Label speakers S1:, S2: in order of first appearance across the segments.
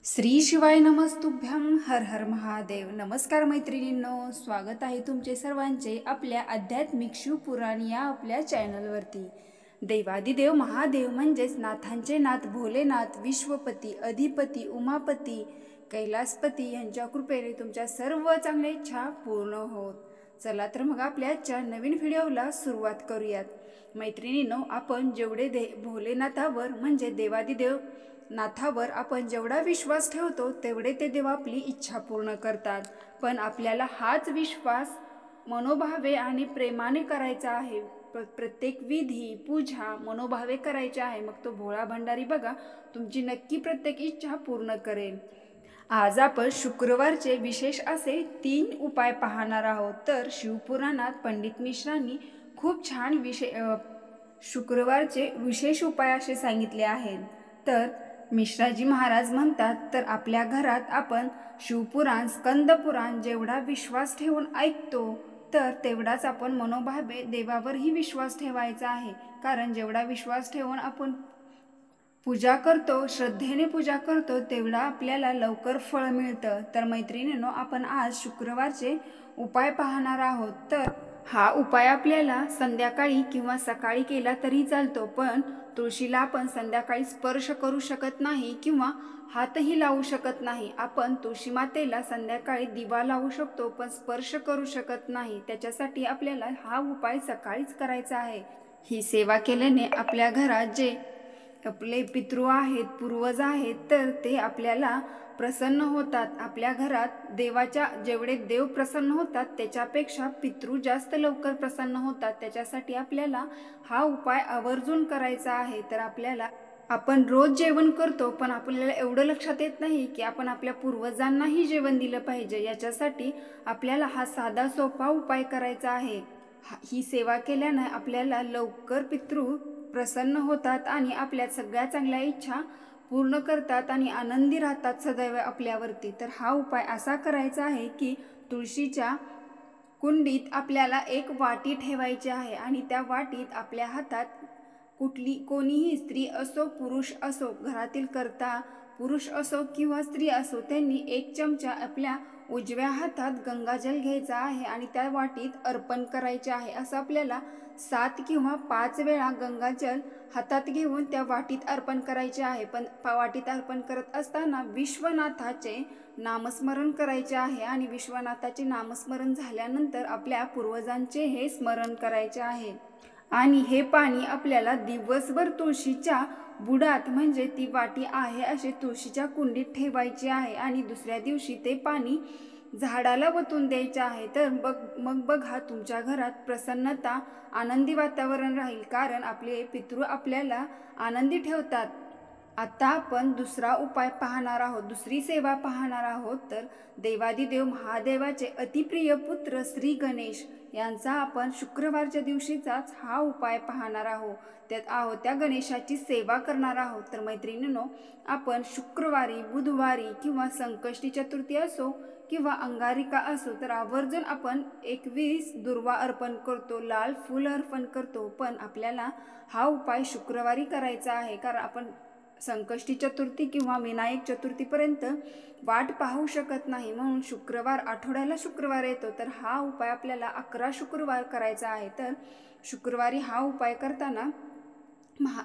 S1: श्री शिवाय नमस्तुभ्यं हर हर महादेव। नमस्कार मैत्रिणींनो, स्वागत आहे तुमचे सर्वांचे आपल्या आध्यात्मिक शिवपुराण या आपल्या चॅनलवरती। देवादिदेव महादेव म्हणजेच नाथांचे नाथ भोलेनाथ, विश्वपती, अधिपती, उमापती, कैलासपती यांच्या कृपेने तुमच्या सर्व चांगल्या इच्छा पूर्ण होत। चला तर मग आपल्या नवीन व्हिडिओला सुरुवात करूयात। मैत्रिणींनो, आपण जेवढे भोलेनाथावर म्हणजे देवादिदेव नाथावर आपण जेवढा विश्वास ठेवतो तेवढे ते देव आपली इच्छा पूर्ण करतात। पण आपल्याला हाच विश्वास मनोभावे आणि प्रेमाने करायचा आहे। प्रत्येक विधी पूजा मनोभावे करायची आहे, मग तो भोळा भंडारी बघा तुमची नक्की प्रत्येक इच्छा पूर्ण करेल। आज आपण शुक्रवारचे विशेष असे 3 उपाय पाहणार आहोत। तर शिवपुराणात पंडित मिश्रांनी खूप छान शुक्रवारचे विशेष उपाय असे सांगितले आहेत। तर मिश्राजी महाराज म्हणतात, तर आपल्या घरात आपण शिवपुराण स्कंदपुराण जेवढा विश्वास ठेवून ऐकतो तर तेवढाच आपण मनोभावे देवावरही विश्वास ठेवायचा आहे। कारण जेवढा विश्वास ठेवून आपण पूजा करतो, श्रद्धेने पूजा करतो, तेवढा आपल्याला लवकर फळ मिळतं। तर मैत्रिणींनो, आपण आज शुक्रवारचे उपाय पाहणार आहोत। तर हा उपाय आपल्याला संध्याकाळी किंवा सकाळी केला तरी चालतो, पण तुळशीला आपण संध्याकाळी स्पर्श करू शकत नाही किंवा हातही लावू शकत नाही। आपण तुळशी मातेला संध्याकाळी दिवा लावू शकतो, पण स्पर्श करू शकत नाही। त्याच्यासाठी आपल्याला हा उपाय सकाळीच करायचा आहे। ही सेवा केल्याने आपल्या घरात जे आपले पितृ आहेत, पूर्वज आहेत, तर ते आपल्याला प्रसन्न होतात। आपल्या घरात देवाच्या जेवढे देव प्रसन्न होतात त्याच्यापेक्षा पितृ जास्त लवकर प्रसन्न होतात। त्याच्यासाठी आपल्याला हा उपाय आवर्जून करायचा आहे। तर आपण रोज जेवण करतो, पण आपल्याला एवढं लक्षात येत नाही की आपण आपल्या पूर्वजांनाही जेवण दिलं पाहिजे। याच्यासाठी आपल्याला हा साधा सोपा उपाय करायचा आहे। ही सेवा केल्याने आपल्याला लवकर पितृ प्रसन्न होतात आणि आपल्या सगळ्या चांगल्या इच्छा पूर्ण करतात आणि आनंदी राहतात सदैव आपल्यावरती। तर हा उपाय असा करायचा आहे की तुळशीच्या कुंडीत आपल्याला एक वाटी ठेवायची आहे आणि त्या वाटीत आपल्या हातात कोणीही स्त्री असो पुरुष असो, घरातील कर्ता पुरुष असो किंवा स्त्री असो, त्यांनी 1 चमचा आपल्या उजव्या हातात गंगाजल घ्यायचा आहे आणि त्या वाटीत अर्पण करायचे आहे। असं आपल्याला 7 किंवा 5 वेळा गंगाजल हातात घेऊन त्या वाटीत अर्पण करायचे आहे। पण वाटीत अर्पण करत असताना विश्वनाथाचे नामस्मरण करायचे आहे आणि विश्वनाथाचे नामस्मरण झाल्यानंतर आपल्या पूर्वजांचे हे स्मरण करायचे आहे। आणि हे पाणी आपल्याला दिवसभर तुळशीच्या बुडात म्हणजे ती वाटी आहे असे तुळशीच्या कुंडीत ठेवायची आहे आणि दुसऱ्या दिवशी ते पाणी झाडाला वतून द्यायचे आहे। तर मग बघा तुमच्या घरात प्रसन्नता, आनंदी वातावरण राहील, कारण आपले पितृ आपल्याला आनंदी ठेवतात। आता आपण दुसरा उपाय पाहणार आहोत, दुसरी सेवा पाहणार आहोत। तर देवादिदेव महादेवाचे अतिप्रिय पुत्र श्री गणेश यांचा आपण शुक्रवारच्या दिवशीचाच हा उपाय पाहणार आहोत। त्या गणेशाची सेवा करणार आहोत। तर मैत्रिणींनो, आपण शुक्रवारी, बुधवारी किंवा संकष्टी चतुर्थी असो किंवा अंगारिका असो, तर आवर्जून आपण 21 दुर्वा अर्पण करतो, लाल फूल अर्पण करतो। पण आपल्याला हा उपाय शुक्रवारी करायचा आहे, कारण आपण संकष्टी चतुर्थी किंवा विनायक चतुर्थीपर्यंत वाट पाहू शकत नाही। म्हणून आठवड्याला शुक्रवार येतो, तर हा उपाय आपल्याला 11 शुक्रवार करायचा आहे। तर शुक्रवारी हा उपाय करताना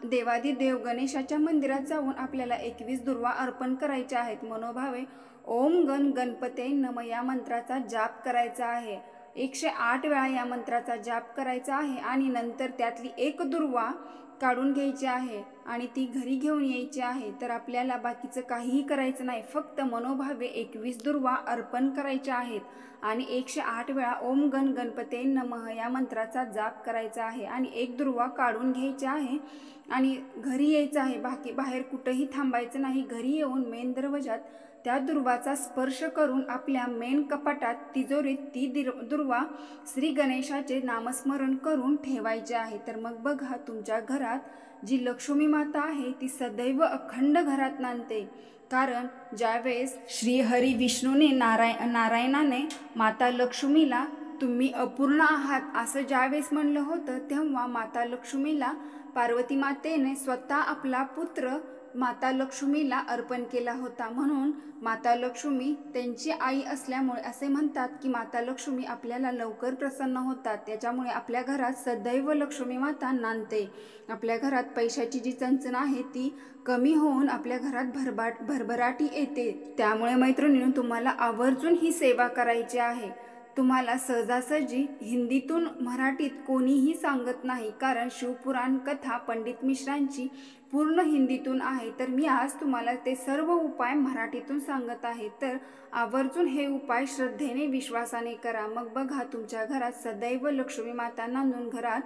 S1: देवादिदेव गणेशाच्या मंदिरात जाऊन आपल्याला 21 दुर्वा अर्पण करायच्या आहेत। मनोभावे ओम गण गणपते नम या मंत्राचा जाप करायचा आहे। 108 वेळा या मंत्राचा जाप करायचा आहे आणि नंतर त्यातली 1 दुर्वा काढून घ्यायची आहे आणि ती घरी घेऊन यायची आहे। तर आपल्याला बाकीचं काहीही करायचं नाही, फक्त मनोभावे 21 दुर्वा अर्पण करायच्या आहेत आणि 108 वेळा ओम गण गणपते नमः या मंत्राचा जाप करायचा आहे आणि 1 दुर्वा काढून घ्यायची आहे आणि घरी यायचं आहे। बाहेर कुठेही थांबायचं नाही। घरी येऊन मेन दरवाजात त्या दुर्वाचा स्पर्श करून आपल्या मेन कपाटात तिजोरीत ती दुर्वा श्री गणेशाचे नामस्मरण करून ठेवायचे आहे। तर मग बघा तुमच्या घरात जी लक्ष्मी माता आहे ती सदैव अखंड घरात नांदते। कारण ज्यावेळेस श्री हरी विष्णूने नारायणाने माता लक्ष्मीला तुम्ही अपूर्ण आहात असं ज्यावेळेस म्हणलं होतं, तेव्हा माता लक्ष्मीला पार्वती मातेने स्वतः आपला पुत्र माता लक्ष्मीला अर्पण केला होता. म्हणून माता लक्ष्मी त्यांची आई असल्यामुळे असे म्हणतात की माता लक्ष्मी आपल्याला लवकर प्रसन्न होतात. त्याच्यामुळे आपल्या घरात सदैव लक्ष्मी माता नांदते. आपल्या घरात पैशाची जी चणचण आहे ती कमी होऊन आपल्या घरात भरभराटी येते. त्यामुळे मैत्रिणींनो, तुम्हाला आवर्जून ही सेवा करायची आहे. तुम्हाला सहजासहजी हिंदीतून मराठीत कोणीही सांगत नाही, कारण शिवपुराण कथा पंडित मिश्रांची पूर्ण हिंदीतून आहे. तर मी आज तुम्हाला ते सर्व उपाय मराठीतून सांगत आहे. तर आवर्जून हे उपाय श्रद्धेने विश्वासाने करा. मग बघा, तुमच्या घरात सदैव लक्ष्मी माता नांदून घरात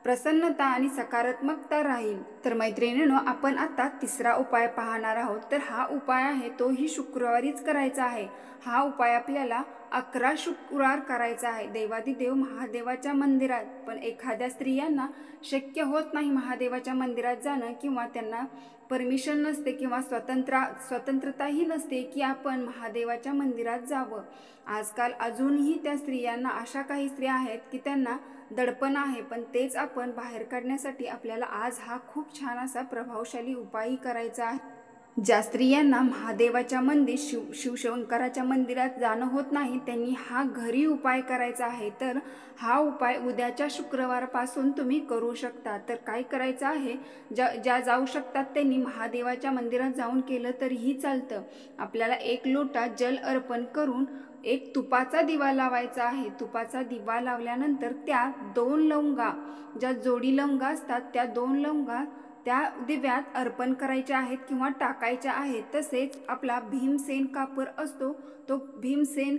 S1: प्रसन्नता आणि सकारात्मकता राहील. तर मैत्रिणींनो, आपण आता तिसरा उपाय पाहणार आहोत. तर हा उपाय आहे तोही शुक्रवारीच करायचा आहे. हा उपाय आपल्याला 11 शुक्रवार करायचा आहे देवादिदेव महादेवाच्या मंदिरात. पण एखाद्या स्त्रियांना शक्य होत नाही महादेवाच्या मंदिरात जाणं, किंवा त्यांना परमिशन नसते किंवा स्वतंत्रताही नसते की आपण महादेवाच्या मंदिरात जावं. आजकाल अजूनही त्या स्त्रियांना, अशा काही स्त्रिया आहेत की त्यांना दडपण आहे, पण तेच आपण बाहेर काढण्यासाठी आपल्याला आज हा खूप छान असा प्रभावशाली उपायही करायचा आहे. ज्या स्त्रियांना महादेवाच्या शिवशंकराच्या मंदिरात जाणं होत नाही, त्यांनी हा घरी उपाय करायचा आहे. तर हा उपाय उद्याच्या शुक्रवारपासून तुम्ही करू शकता. तर काय करायचं आहे, ज्या जाऊ शकतात त्यांनी महादेवाच्या मंदिरात जाऊन केलं तरीही चालतं. आपल्याला 1 लोटा जल अर्पण करून एक तुपाचा दिवा लावायचा आहे. तुपाचा दिवा लावल्यानंतर त्या 2 लवंगा, ज्या जोडी लवंगा असतात त्या 2 लवंगा त्या दिव्यात अर्पण करायच्या आहेत किंवा टाकायच्या आहेत. तसेच आपला भीमसेन कापूर असतो, तो भीमसेन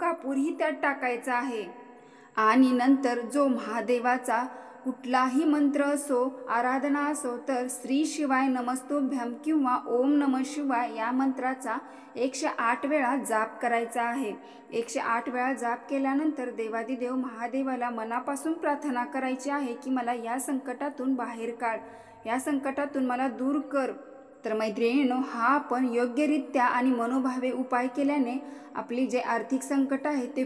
S1: कापूरही त्यात टाकायचा आहे. आणि नंतर जो महादेवाचा कुठलाही मंत्र असो, आराधना असो, तर श्री शिवाय नमस्तुभ्यम किंवा ओम नमः शिवाय या मंत्राचा 108 वेळा जाप करायचा आहे. 108 वेळा जाप केल्यानंतर देवादिदेव महादेवाला मनापासून प्रार्थना करायची आहे की मला या संकटातून बाहेर काढ, या संकटातून मला दूर कर. तर मैत्रिणींनो, हा आपण योग्यरित्या आणि मनोभावे उपाय केल्याने आपली जे आर्थिक संकट आहे ते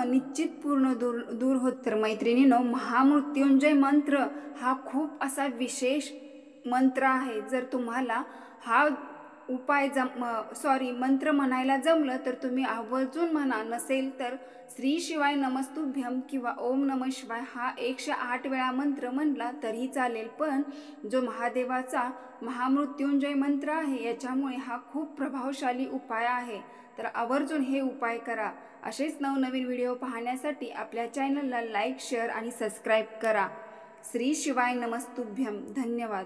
S1: निश्चित पूर्ण दूर होत. तर मैत्रिणींनो, महामृत्युंजय मंत्र हा खूप असा विशेष मंत्र आहे. जर तुम्हाला हा उपाय मंत्र म्हणायला जमलं तर तुम्ही आवर्जून म्हणा. नसेल तर श्री शिवाय नमस्तुभ्यम किंवा ओम नमः शिवाय हा 108 वेळा मंत्र म्हणला तरी चालेल. पण जो महादेवाचा महामृत्युंजय मंत्र आहे याच्यामुळे हा खूप प्रभावशाली उपाय आहे. तर आवर्जून हे उपाय करा. असेच नवनवीन व्हिडिओ पाहण्यासाठी आपल्या चॅनलला लाईक, शेअर आणि सबस्क्राईब करा. श्री शिवाय नमस्तुभ्यम. धन्यवाद.